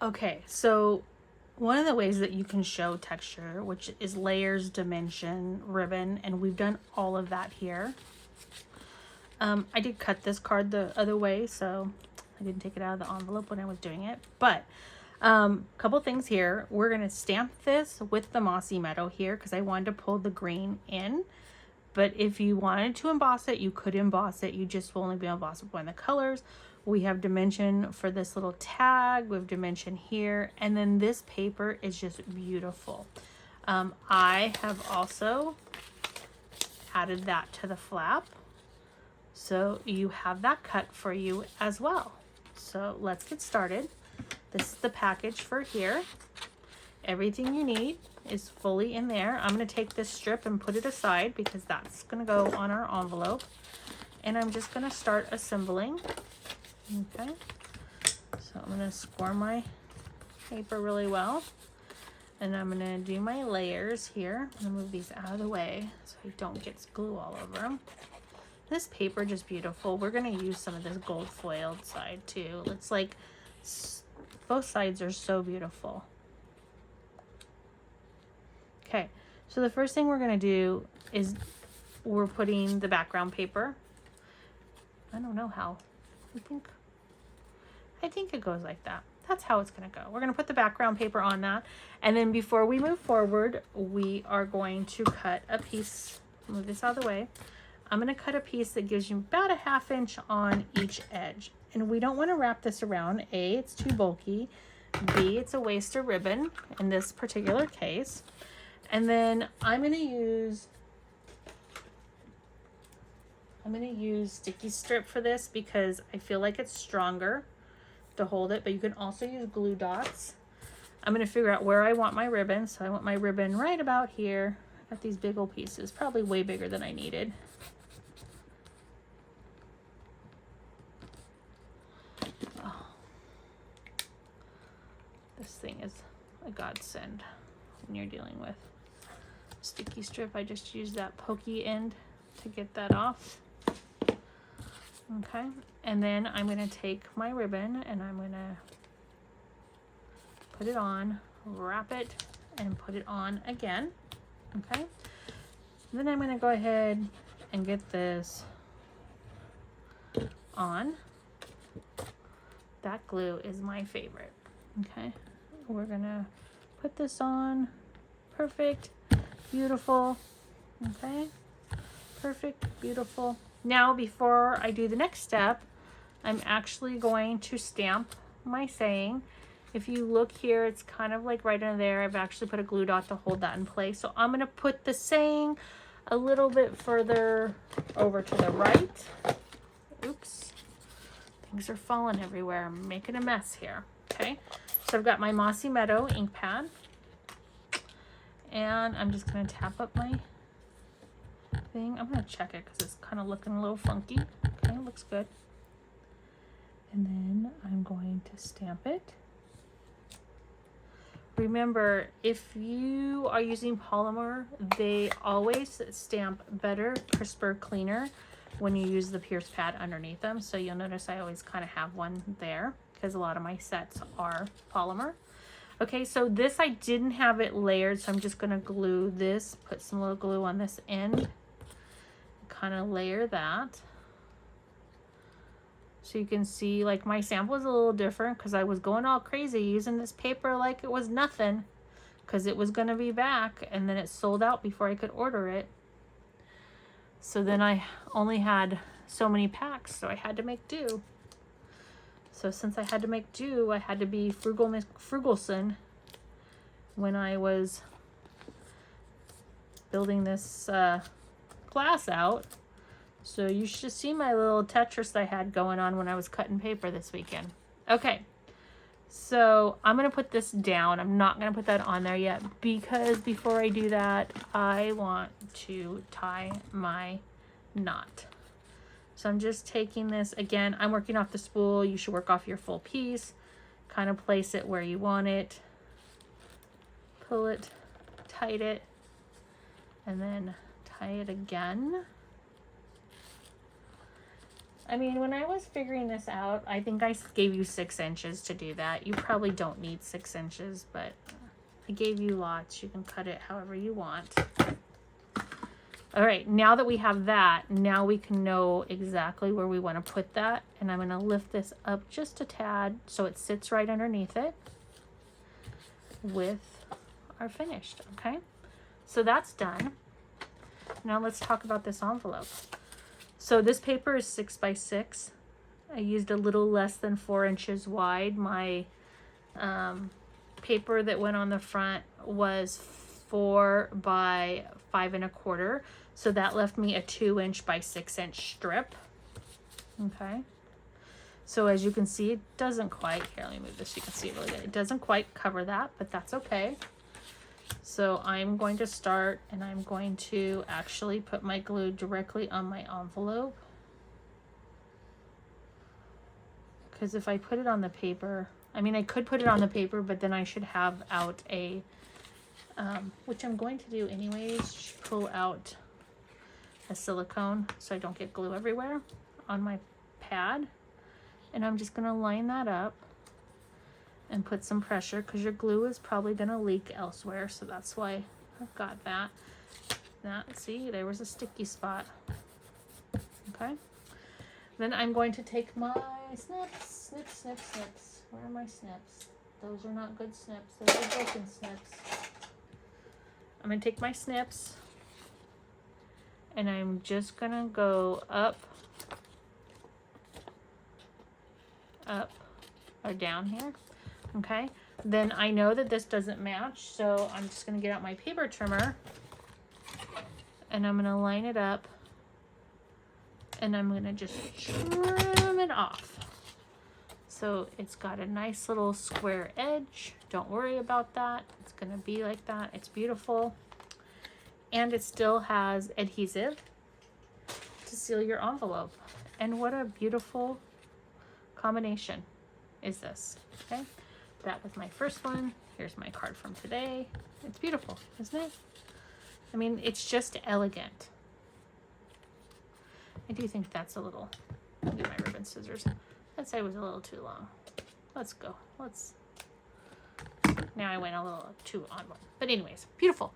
Okay, so one of the ways that you can show texture, which is layers, dimension, ribbon, and we've done all of that here. I did cut this card the other way, so I didn't take it out of the envelope when I was doing it. But couple things here. We're going to stamp this with the Mossy Meadow here because I wanted to pull the green in. But if you wanted to emboss it, you could emboss it. You just will only be able to emboss it with one of the colors. We have dimension for this little tag. We have dimension here. And then this paper is just beautiful. I have also added that to the flap. So you have that cut for you as well. So let's get started. This is the package for here. Everything you need is fully in there. I'm going to take this strip and put it aside because that's going to go on our envelope. And I'm just going to start assembling. Okay. So I'm going to score my paper really well. And I'm going to do my layers here. I'm going to move these out of the way so I don't get glue all over them. This paper just beautiful. We're going to use some of this gold foiled side too. It's like both sides are so beautiful. Okay, so the first thing we're going to do is we're putting the background paper. I don't know how. I think it goes like that. That's how it's going to go. We're going to put the background paper on that. And then before we move forward, we are going to cut a piece. Move this out of the way. I'm going to cut a piece that gives you about a 1/2 inch on each edge. And we don't want to wrap this around. A, it's too bulky. B, it's a waste of ribbon in this particular case. And then I'm going to use sticky strip for this because I feel like it's stronger to hold it, but you can also use glue dots. I'm going to figure out where I want my ribbon. So I want my ribbon right about here. I got these big old pieces, probably way bigger than I needed. Oh. This thing is a godsend when you're dealing with sticky strip. I just use that pokey end to get that off. Okay, and then I'm going to take my ribbon and I'm going to put it on, wrap it, and put it on again. Okay, then I'm going to go ahead and get this on. That glue is my favorite. Okay, we're going to put this on. Perfect. Beautiful. Okay, perfect, beautiful. Now before I do the next step, I'm actually going to stamp my saying. If you look here, it's kind of like right under there. I've actually put a glue dot to hold that in place. So I'm going to put the saying a little bit further over to the right. Oops, things are falling everywhere. I'm making a mess here. Okay, so I've got my Mossy Meadow ink pad. And I'm just going to tap up my thing. I'm going to check it because it's kind of looking a little funky. Okay, it looks good. And then I'm going to stamp it. Remember, if you are using polymer, they always stamp better, crisper, cleaner when you use the Pierce pad underneath them. So you'll notice I always kind of have one there because a lot of my sets are polymer. Okay, so this I didn't have it layered, so I'm just going to glue this, put some little glue on this end, kind of layer that. So you can see, like, my sample is a little different because I was going all crazy using this paper like it was nothing because it was going to be back, and then it sold out before I could order it. So then I only had so many packs, so I had to make do. So since I had to make do, I had to be frugalson when I was building this glass out. So you should see my little Tetris I had going on when I was cutting paper this weekend. Okay, so I'm going to put this down. I'm not going to put that on there yet because before I do that, I want to tie my knot. So I'm just taking this, again, I'm working off the spool. You should work off your full piece. Kind of place it where you want it. Pull it, tight it, and then tie it again. I mean, when I was figuring this out, I think I gave you 6 inches to do that. You probably don't need 6 inches, but I gave you lots. You can cut it however you want. All right, now that we have that, now we can know exactly where we want to put that. And I'm going to lift this up just a tad so it sits right underneath it with our finished, okay? So that's done. Now let's talk about this envelope. So this paper is 6 by 6. I used a little less than 4 inches wide. My paper that went on the front was 4 by 5 1/4. So that left me a 2-inch by 6-inch strip. Okay. So as you can see, it doesn't quite, here, let me move this so you can see it really good. It doesn't quite cover that, but that's okay. So I'm going to start, and I'm going to actually put my glue directly on my envelope. Because if I put it on the paper, I mean, I could put it on the paper, but then I should have out a, which I'm going to do anyways, pull out a silicone so I don't get glue everywhere on my pad. And I'm just going to line that up and put some pressure because your glue is probably going to leak elsewhere. So that's why I've got that. See, there was a sticky spot. Okay. Then I'm going to take my snips. Where are my snips? Those are not good snips. Those are broken snips. I'm going to take my snips and I'm just going to go up or down here. Okay, then I know that this doesn't match, so I'm just going to get out my paper trimmer and I'm going to line it up and I'm going to just trim it off. So it's got a nice little square edge. Don't worry about that. It's going to be like that. It's beautiful. And it still has adhesive to seal your envelope. And what a beautiful combination is this, okay? That was my first one. Here's my card from today. It's beautiful, isn't it? I mean, it's just elegant. I do think that's a little, I'll get my ribbon scissors. That side was a little too long. Let's go. Now I went a little too on one. But anyways, beautiful.